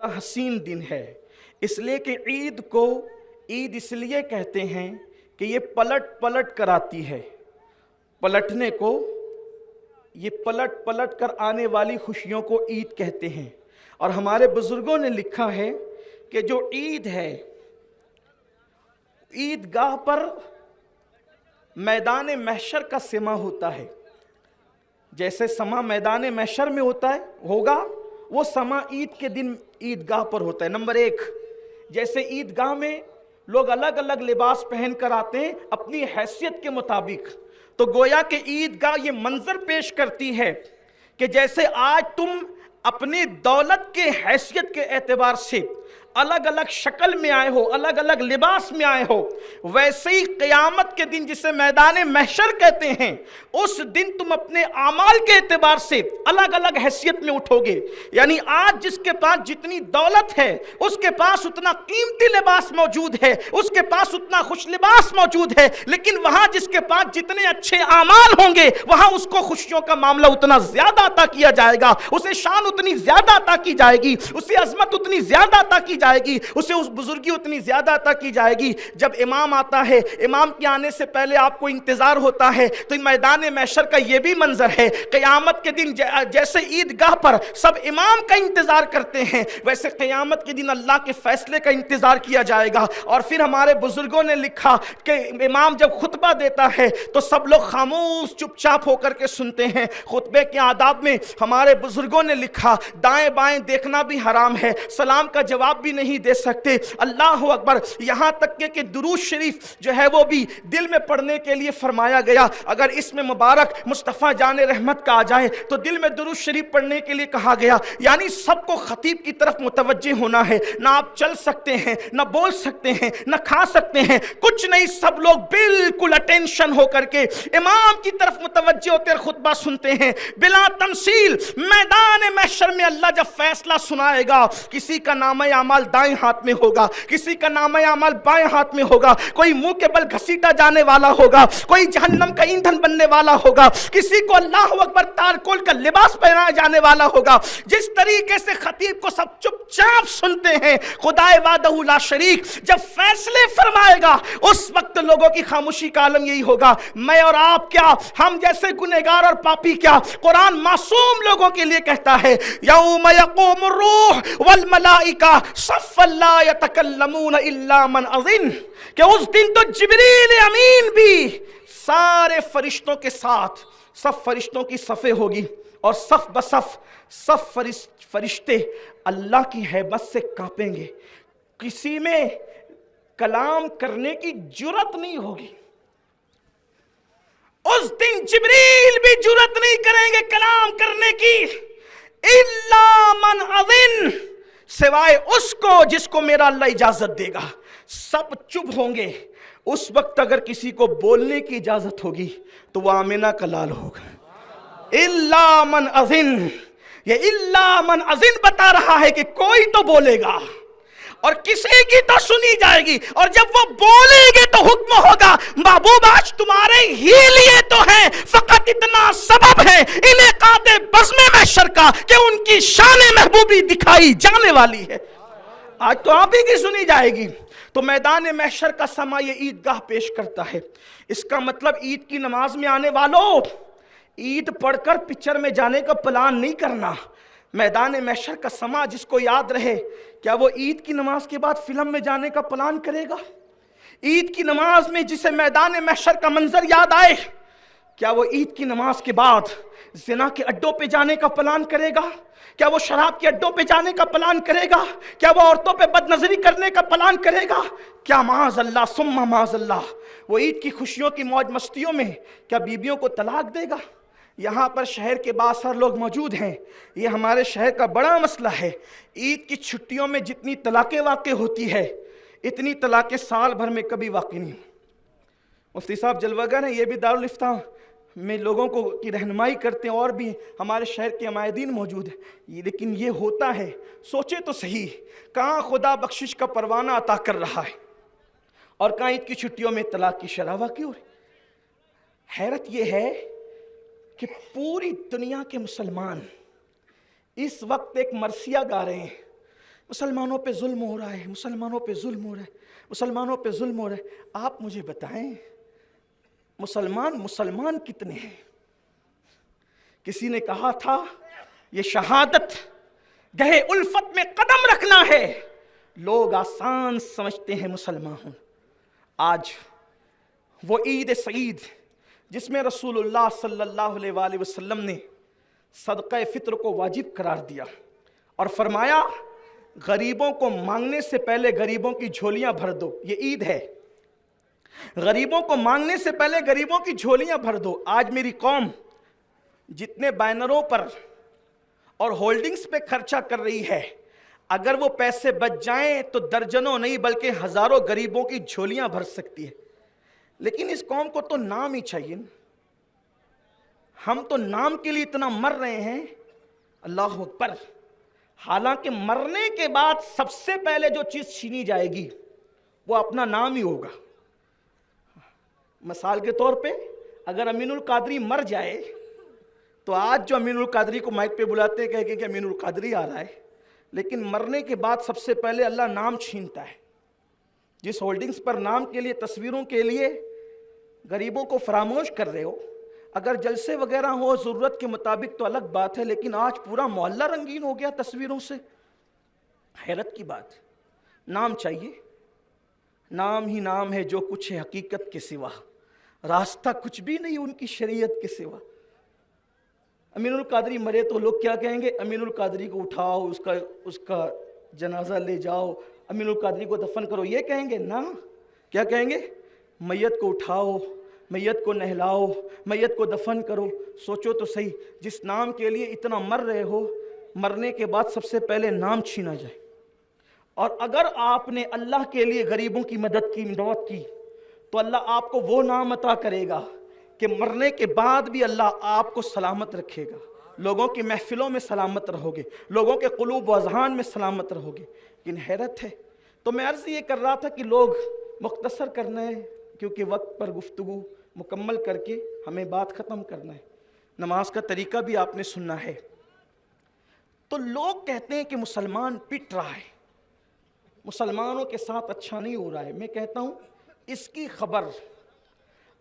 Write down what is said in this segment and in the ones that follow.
حسین دن ہے، اس لیے کہ عید کو عید اس لیے کہتے ہیں کہ یہ پلٹ پلٹ کر آتی ہے، پلٹنے کو، یہ پلٹ پلٹ کر آنے والی خوشیوں کو عید کہتے ہیں۔ اور ہمارے بزرگوں نے لکھا ہے کہ جو عید ہے، عید گاہ پر میدان محشر کا سما ہوتا ہے، جیسے سما میدان محشر میں ہوتا ہے ہوگا، وہ سما عید کے دن عید گاہ پر ہوتا ہے۔ نمبر ایک، جیسے عید گاہ میں لوگ الگ الگ لباس پہن کر آتے ہیں اپنی حیثیت کے مطابق، تو گویا کہ عید گاہ یہ منظر پیش کرتی ہے کہ جیسے آج تم اپنی دولت کے حیثیت کے اعتبار سے الگ الگ شکل میں آئے ہو، الگ الگ لباس میں آئے ہو، ویسے ہی قیامت کے دن جسے میدان محشر کہتے ہیں، اس دن تم اپنے اعمال کے اعتبار سے الگ الگ حیثیت میں اٹھو گے۔ یعنی آج جس کے پاس جتنی دولت ہے اس کے پاس اتنا قیمتی لباس موجود ہے، اس کے پاس اتنا خوش لباس موجود ہے، لیکن وہاں جس کے پاس جتنے اچھے اعمال ہوں گے وہاں اس کو خوشیوں کا معاملہ اتنا زیادہ عطا کیا جائے گا، اسے شان اتنی زیادہ عطا کی جائے گی، اسے عظمت اتنی زیادہ عطا کی جائے گی، اسے اس بزرگی اتنی زیادہ عطا کی جائے گی۔ جب امام آتا ہے، امام کے آنے سے پہلے آپ کو انتظار ہوتا ہے، تو میدان محشر کا یہ بھی منظر ہے۔ قیامت کے دن جیسے عید گاہ پر سب امام کا انتظار کرتے ہیں، ویسے قیامت کے دن اللہ کے فیصلے کا انتظار کیا جائے گا۔ اور پھر ہمارے بزرگوں نے لکھا کہ امام جب خطبہ دیتا ہے تو سب لوگ خاموش چپ چاپ ہو کر کے سنتے ہیں۔ خطبے کے آداب میں ہمارے بزرگوں نے لکھا دائیں بائیں دیکھنا بھی حرام ہے، سلام کا جواب بھی نہیں دے سکتے، اللہ اکبر، یہاں تک کہ درود شریف جو ہے وہ بھی دل میں پڑھنے کے لیے فرمایا گیا۔ اگر اس میں مبارک مصطفیٰ جان رحمت کا آ جائے تو دل میں درود شریف پڑھنے کے لیے کہا گیا۔ یعنی سب کو خطیب کی طرف متوجہ ہونا ہے، نہ آپ چل سکتے ہیں، نہ بول سکتے ہیں، نہ کھا سکتے ہیں، کچھ نہیں، سب لوگ بالکل اٹینشن ہو کر کے امام کی طرف متوجہ ہوتے اور خطبہ سنتے ہیں بلا تمثیل۔ میدان محشر میں اللہ جب فیصلہ سنائے گا، کسی کا نامہ اعمال دائیں ہاتھ میں ہوگا، کسی کا نامہ اعمال بائیں ہاتھ میں ہوگا، کوئی منہ کے بل گھسیٹا جانے والا ہوگا، کوئی جہنم کا ایندھن بننے والا ہوگا، کسی کو اللہ اکبر تارکول کا لباس پہنایا جانے والا ہوگا۔ جس طریقے سے خطیب کو سب چپ چاپ سنتے ہیں، خدائے وحدہ لا شریک جب فیصلے فرمائے گا اس وقت لوگوں کی خاموشی کا عالم یہی ہوگا۔ میں اور آپ کیا، ہم جیسے گنہگار اور پاپی کیا، قرآن معصوم لوگوں کے لیے کہتا ہے یوم یقوم الروح والملائکہ صفا لا یتکلمون الا من اذن، کہ اس دن تو جبریل امین بھی سارے فرشتوں کے ساتھ، سب فرشتوں کی صفیں ہوگی اور صف بصف سب فرشتے اللہ کی ہیبت سے کانپیں گے، کسی میں کلام کرنے کی جرت نہیں ہوگی۔ اس دن جبریل بھی جرت نہیں کریں گے کلام کرنے کی، الا من اذن، سوائے اس کو جس کو میرا اللہ اجازت دے گا۔ سب چپ ہوں گے۔ اس وقت اگر کسی کو بولنے کی اجازت ہوگی تو وہ آمنہ کا لال ہوگا۔ الا من اذن، یہ الا من اذن بتا رہا ہے کہ کوئی تو بولے گا اور کسی کی تو سنی جائے گی، اور جب وہ بولیں گے تو حکم ہوگا محبوب آج تمہارے ہی لیے تو ہے، فقط اتنا سبب ہے انعقاد بزم محشر کا کہ ان کی شان محبوبی دکھائی جانے والی ہے، آج تو آپ ہی کی سنی جائے گی۔ تو میدان محشر کا سما یہ عیدگاہ پیش کرتا ہے۔ اس کا مطلب عید کی نماز میں آنے والوں، عید پڑھ کر پکچر میں جانے کا پلان نہیں کرنا۔ میدان محشر کا سما جس کو یاد رہے، کیا وہ عید کی نماز کے بعد فلم میں جانے کا پلان کرے گا؟ عید کی نماز میں جسے میدان محشر کا منظر یاد آئے، کیا وہ عید کی نماز کے بعد زنا کے اڈوں پہ جانے کا پلان کرے گا؟ کیا وہ شراب کے اڈوں پہ جانے کا پلان کرے گا؟ کیا وہ عورتوں پہ بد نظری کرنے کا پلان کرے گا؟ کیا معاذ اللہ ثم معاذ اللہ وہ عید کی خوشیوں کی موج مستیوں میں کیا بیویوں کو طلاق دے گا؟ یہاں پر شہر کے باہر لوگ موجود ہیں، یہ ہمارے شہر کا بڑا مسئلہ ہے۔ عید کی چھٹیوں میں جتنی طلاقیں واقع ہوتی ہے اتنی طلاقیں سال بھر میں کبھی واقع نہیں۔ مفتی صاحب جلوہ گر ہیں، یہ بھی دارالفتاح میں لوگوں کو کی رہنمائی کرتے ہیں، اور بھی ہمارے شہر کے عمائدین موجود ہیں، لیکن یہ ہوتا ہے، سوچے تو صحیح، کہاں خدا بخشش کا پروانہ عطا کر رہا ہے اور کہاں عید کی چھٹیوں میں طلاق کی شرح واقع ہو رہی۔ حیرت یہ ہے کہ پوری دنیا کے مسلمان اس وقت ایک مرثیہ گا رہے ہیں، مسلمانوں پہ ظلم ہو رہا ہے، مسلمانوں پہ ظلم ہو رہا ہے، مسلمانوں پہ ظلم ہو رہا ہے۔ آپ مجھے بتائیں مسلمان کتنے ہیں؟ کسی نے کہا تھا یہ شہادت گہے الفت میں قدم رکھنا ہے، لوگ آسان سمجھتے ہیں مسلمان ہوں۔ آج وہ عید سعید جس میں رسول اللہ صلی اللہ علیہ وآلہ وسلم نے صدقہ فطر کو واجب قرار دیا اور فرمایا غریبوں کو مانگنے سے پہلے غریبوں کی جھولیاں بھر دو، یہ عید ہے، غریبوں کو مانگنے سے پہلے غریبوں کی جھولیاں بھر دو۔ آج میری قوم جتنے بینروں پر اور ہولڈنگز پہ خرچہ کر رہی ہے، اگر وہ پیسے بچ جائیں تو درجنوں نہیں بلکہ ہزاروں غریبوں کی جھولیاں بھر سکتی ہے۔ لیکن اس قوم کو تو نام ہی چاہیے، ہم تو نام کے لیے اتنا مر رہے ہیں، اللہ اکبر۔ حالانکہ مرنے کے بعد سب سے پہلے جو چیز چھینی جائے گی وہ اپنا نام ہی ہوگا۔ مثال کے طور پہ اگر امین القادری مر جائے تو آج جو امین القادری کو مائک پہ بلاتے ہیں کہہ کہ امین القادری آ رہا ہے، لیکن مرنے کے بعد سب سے پہلے اللہ نام چھینتا ہے۔ جس ہولڈنگز پر نام کے لیے تصویروں کے لیے غریبوں کو فراموش کر رہے ہو، اگر جلسے وغیرہ ہو ضرورت کے مطابق تو الگ بات ہے، لیکن آج پورا محلہ رنگین ہو گیا تصویروں سے، حیرت کی بات۔ نام چاہیے، نام ہی نام ہے جو کچھ ہے حقیقت کے سوا، راستہ کچھ بھی نہیں ان کی شریعت کے سوا۔ امین القادری مرے تو لوگ کیا کہیں گے؟ امین القادری کو اٹھاؤ، اس کا جنازہ لے جاؤ، امین القادری کو دفن کرو، یہ کہیں گے نا؟ کیا کہیں گے؟ میت کو اٹھاؤ، میت کو نہلاؤ، میت کو دفن کرو۔ سوچو تو صحیح، جس نام کے لیے اتنا مر رہے ہو، مرنے کے بعد سب سے پہلے نام چھینا جائے۔ اور اگر آپ نے اللہ کے لیے غریبوں کی مدد کی، امداد کی، تو اللہ آپ کو وہ نام عطا کرے گا کہ مرنے کے بعد بھی اللہ آپ کو سلامت رکھے گا، لوگوں کی محفلوں میں سلامت رہو گے، لوگوں کے قلوب و اذہان میں سلامت رہو گے۔ لیکن حیرت ہے، تو میں عرض یہ کر رہا تھا کہ لوگ مختصر کرنا ہے کیونکہ وقت پر گفتگو مکمل کر کے ہمیں بات ختم کرنا ہے، نماز کا طریقہ بھی آپ نے سننا ہے۔ تو لوگ کہتے ہیں کہ مسلمان پٹ رہا ہے، مسلمانوں کے ساتھ اچھا نہیں ہو رہا ہے۔ میں کہتا ہوں اس کی خبر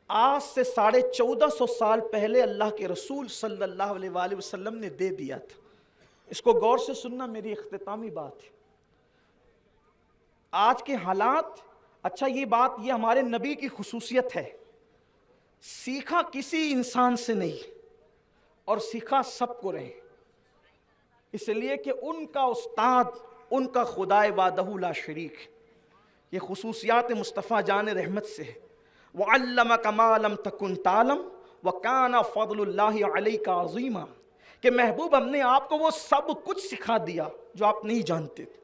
آج سے 1450 سال پہلے اللہ کے رسول صلی اللہ علیہ وآلہ وسلم نے دے دیا تھا۔ اس کو غور سے سننا، میری اختتامی بات ہے۔ آج کے حالات، اچھا یہ بات یہ ہمارے نبی کی خصوصیت ہے، سیکھا کسی انسان سے نہیں اور سیکھا سب کو رہے، اس لیے کہ ان کا استاد ان کا خدائے وحدہ لا شریک۔ یہ خصوصیات مصطفیٰ جان رحمت سے ہے۔ وَعَلَّمَكَ مَا لَمْ تَكُنْ تَعْلَمْ وَكَانَ فَضْلُ اللَّهِ عَلَيْكَ عَظِيمًا، کہ محبوب ہم نے آپ کو وہ سب کچھ سکھا دیا جو آپ نہیں جانتے تھے،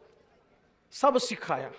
سب سکھایا۔